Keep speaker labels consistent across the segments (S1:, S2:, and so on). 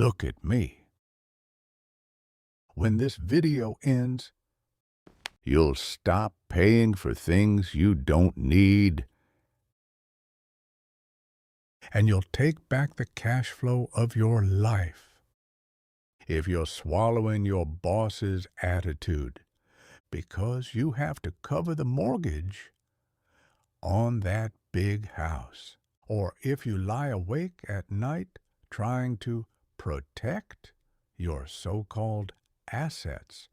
S1: look at me. When this video ends, you'll stop paying for things you don't need, and you'll take back the cash flow of your life. If you're swallowing your boss's attitude because you have to cover the mortgage on that big house, or if you lie awake at night trying to protect your so-called assets,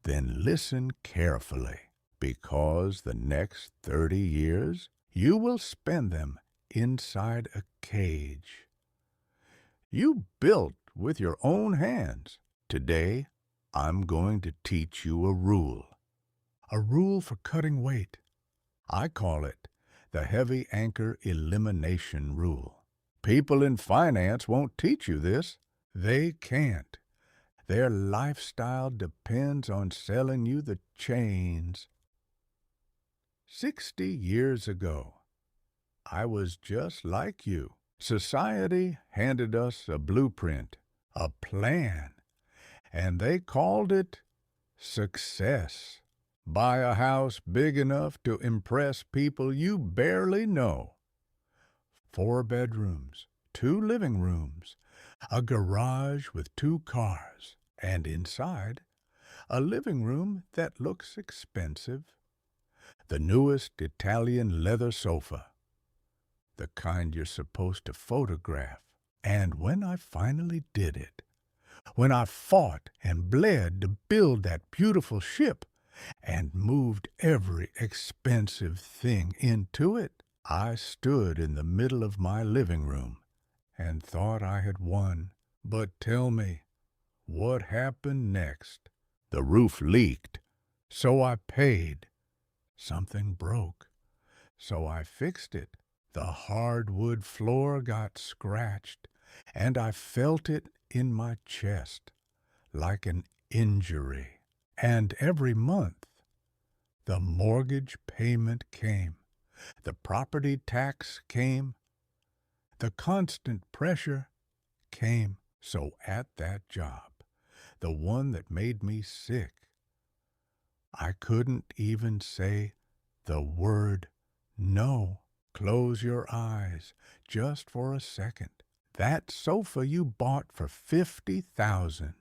S1: then listen carefully, because the next 30 years you will spend them inside a cage you built with your own hands. Today, I'm going to teach you a rule for cutting weight. I call it the heavy anchor elimination rule. People in finance won't teach you this. They can't. Their lifestyle depends on selling you the chains. 60 years ago, I was just like you. Society handed us a blueprint, a plan, and they called it success. Buy a house big enough to impress people you barely know. 4 bedrooms, 2 living rooms, a garage with 2 cars, and inside, a living room that looks expensive. The newest Italian leather sofa, the kind you're supposed to photograph. And when I finally did it, when I fought and bled to build that beautiful ship and moved every expensive thing into it, I stood in the middle of my living room and thought I had won. But tell me, what happened next? The roof leaked, so I paid. Something broke, so I fixed it. The hardwood floor got scratched, and I felt it in my chest like an injury. And every month, the mortgage payment came, the property tax came, the constant pressure came. So at that job, the one that made me sick, I couldn't even say the word no. Close your eyes just for a second. That sofa you bought for $50,000.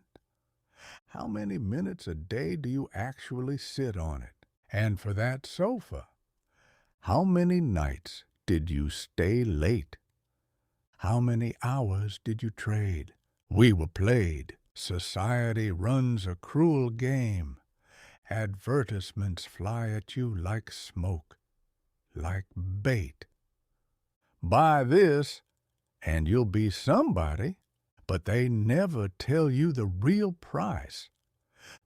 S1: How many minutes a day do you actually sit on it? And for that sofa, how many nights did you stay late? How many hours did you trade? We were played. Society runs a cruel game. Advertisements fly at you like smoke, like bait. Buy this, and you'll be somebody, but they never tell you the real price.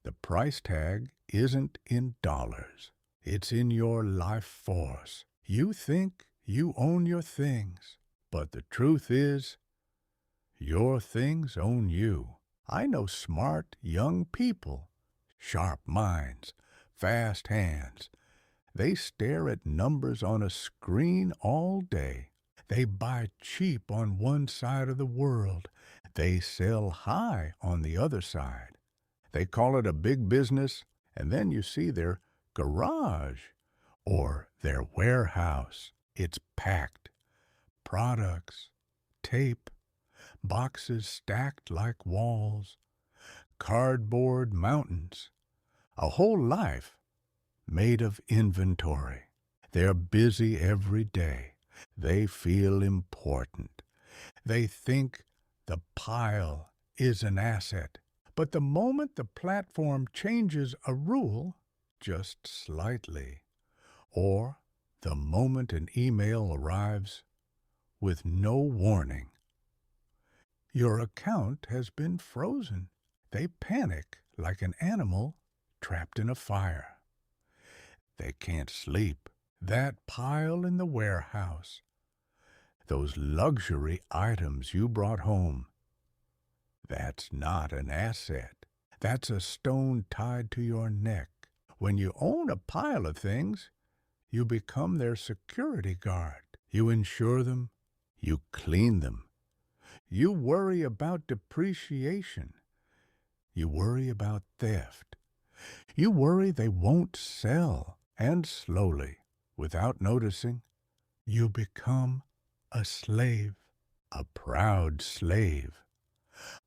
S1: The price tag isn't in dollars. It's in your life force. You think you own your things, but the truth is, your things own you. I know smart young people, sharp minds, fast hands. They stare at numbers on a screen all day. They buy cheap on one side of the world. They sell high on the other side. They call it a big business, and then you see their garage or their warehouse. It's packed. Products, tape, boxes stacked like walls, cardboard mountains. A whole life made of inventory. They're busy every day. They feel important. They think the pile is an asset. But the moment the platform changes a rule, just slightly, or the moment an email arrives with no warning, your account has been frozen. They panic like an animal trapped in a fire. They can't sleep. That pile in the warehouse, those luxury items you brought home, that's not an asset. That's a stone tied to your neck. When you own a pile of things, you become their security guard. You insure them, you clean them, You worry about depreciation. You worry about theft. You worry they won't sell. And slowly, without noticing, you become a slave, a proud slave,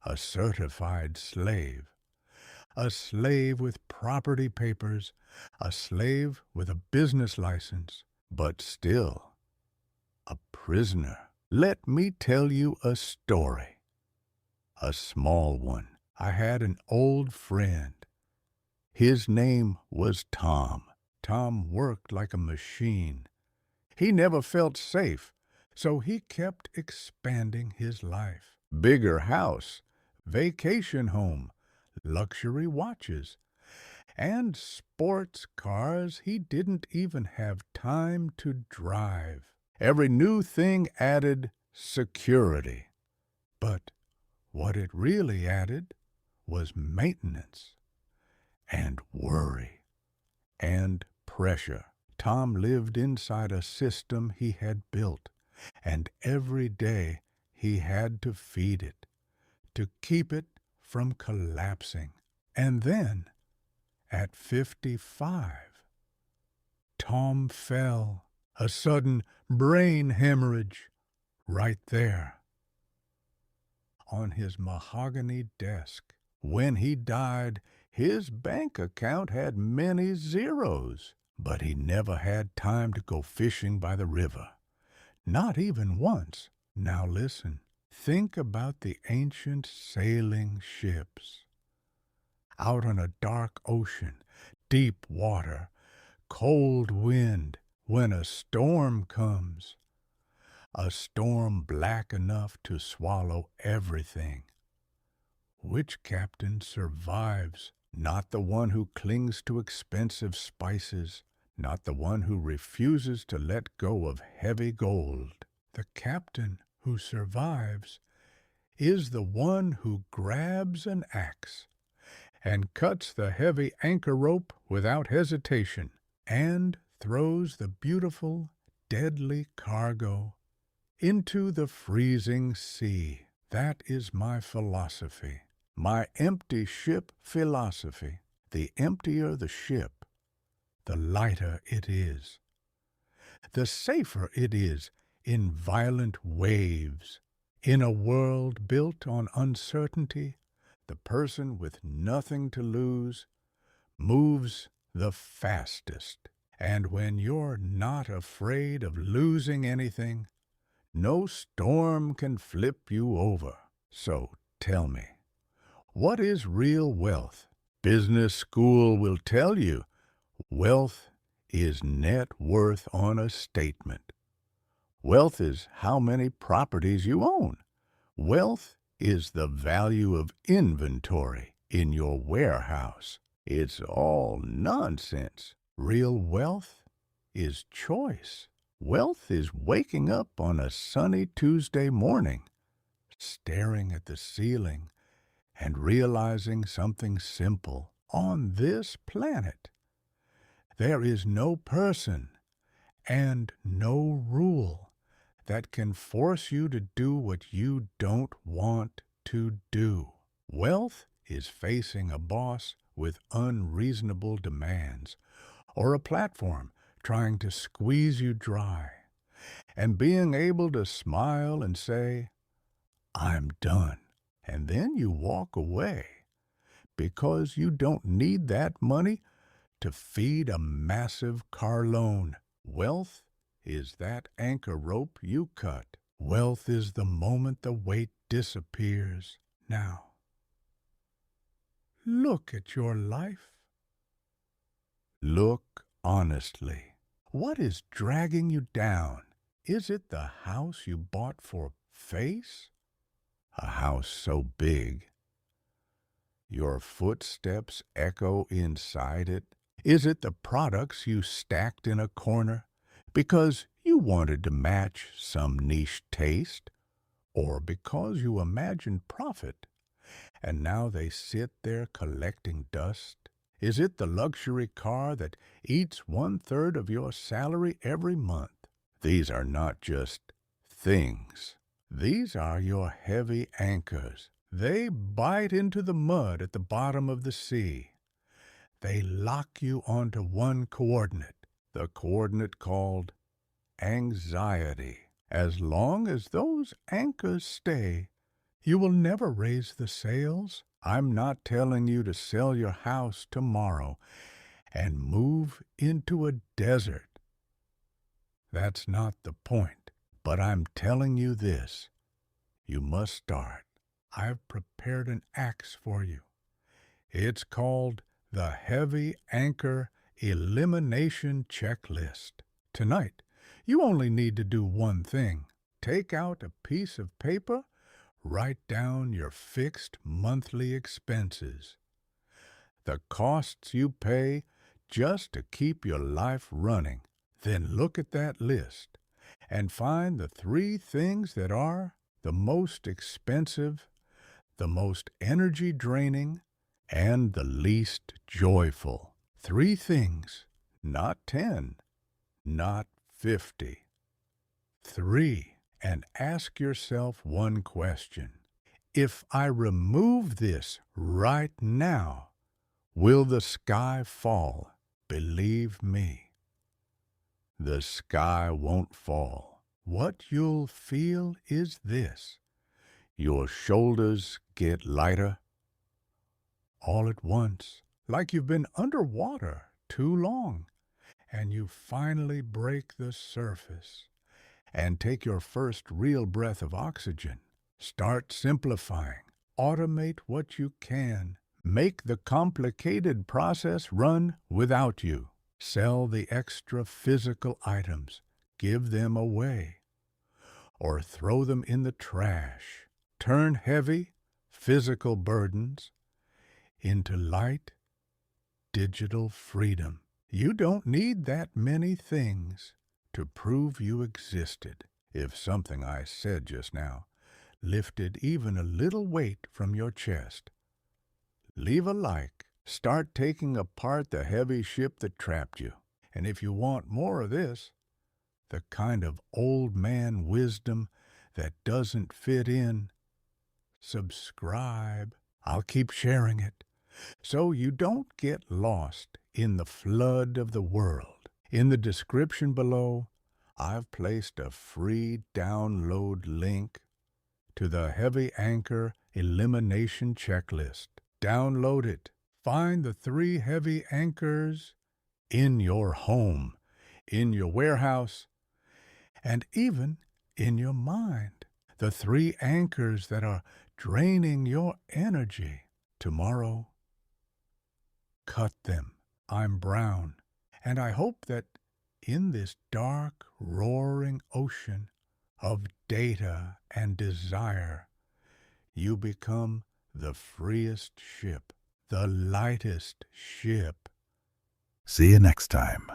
S1: a certified slave, a slave with property papers, a slave with a business license, but still a prisoner. Let me tell you a story, a small one. I had an old friend. His name was Tom. Tom worked like a machine. He never felt safe, so he kept expanding his life. Bigger house, vacation home, luxury watches, and sports cars he didn't even have time to drive. Every new thing added security. But what it really added was maintenance and worry and pressure. Tom lived inside a system he had built, and every day he had to feed it, to keep it from collapsing. And then, at 55, Tom fell, a sudden brain hemorrhage, right there on his mahogany desk. When he died, his bank account had many zeros, but he never had time to go fishing by the river. Not even once. Now listen, think about the ancient sailing ships. Out on a dark ocean, deep water, cold wind, when a storm comes. A storm black enough to swallow everything. Which captain survives? Not the one who clings to expensive spices, not the one who refuses to let go of heavy gold. The captain who survives is the one who grabs an axe and cuts the heavy anchor rope without hesitation and throws the beautiful, deadly cargo into the freezing sea. That is my philosophy, my empty ship philosophy. The emptier the ship, the lighter it is, the safer it is in violent waves. In a world built on uncertainty, the person with nothing to lose moves the fastest. And when you're not afraid of losing anything, no storm can flip you over. So tell me, what is real wealth? Business school will tell you wealth is net worth on a statement. Wealth is how many properties you own. Wealth is the value of inventory in your warehouse. It's all nonsense. Real wealth is choice. Wealth is waking up on a sunny Tuesday morning, staring at the ceiling and realizing something simple. On this planet, there is no person and no rule that can force you to do what you don't want to do. Wealth is facing a boss with unreasonable demands, or a platform trying to squeeze you dry, and being able to smile and say, "I'm done," and then you walk away because you don't need that money to feed a massive car loan. Wealth is that anchor rope you cut. Wealth is the moment the weight disappears. Now, look at your life. Look honestly. What is dragging you down? Is it the house you bought for face? A house so big your footsteps echo inside it? Is it the products you stacked in a corner because you wanted to match some niche taste, or because you imagined profit and now they sit there collecting dust? Is it the luxury car that eats 1/3 of your salary every month? These are not just things. These are your heavy anchors. They bite into the mud at the bottom of the sea. They lock you onto one coordinate, the coordinate called anxiety. As long as those anchors stay, you will never raise the sails. I'm not telling you to sell your house tomorrow and move into a desert. That's not the point. But I'm telling you this. You must start. I've prepared an axe for you. It's called the Heavy Anchor Elimination Checklist. Tonight, you only need to do one thing. Take out a piece of paper, write down your fixed monthly expenses, the costs you pay just to keep your life running. Then look at that list and find the 3 things that are the most expensive, the most energy draining, and the least joyful. 3 things, not 10, not 50. 3. And ask yourself one question. If I remove this right now, will the sky fall? Believe me, the sky won't fall. What you'll feel is this. Your shoulders get lighter all at once, like you've been underwater too long, and you finally break the surface and take your first real breath of oxygen. Start simplifying. Automate what you can. Make the complicated process run without you. Sell the extra physical items. Give them away. Or throw them in the trash. Turn heavy, physical burdens into light, digital freedom. You don't need that many things to prove you existed. If something I said just now lifted even a little weight from your chest, leave a like. Start taking apart the heavy ship that trapped you. And if you want more of this, the kind of old man wisdom that doesn't fit in, subscribe. I'll keep sharing it so you don't get lost in the flood of the world. In the description below, I've placed a free download link to the Heavy Anchor Elimination Checklist. Download it. Find the 3 heavy anchors in your home, in your warehouse, and even in your mind. The 3 anchors that are draining your energy. Tomorrow, cut them. I'm Brown, and I hope that in this dark, roaring ocean of data and desire, you become the freest ship, the lightest ship.
S2: See you next time.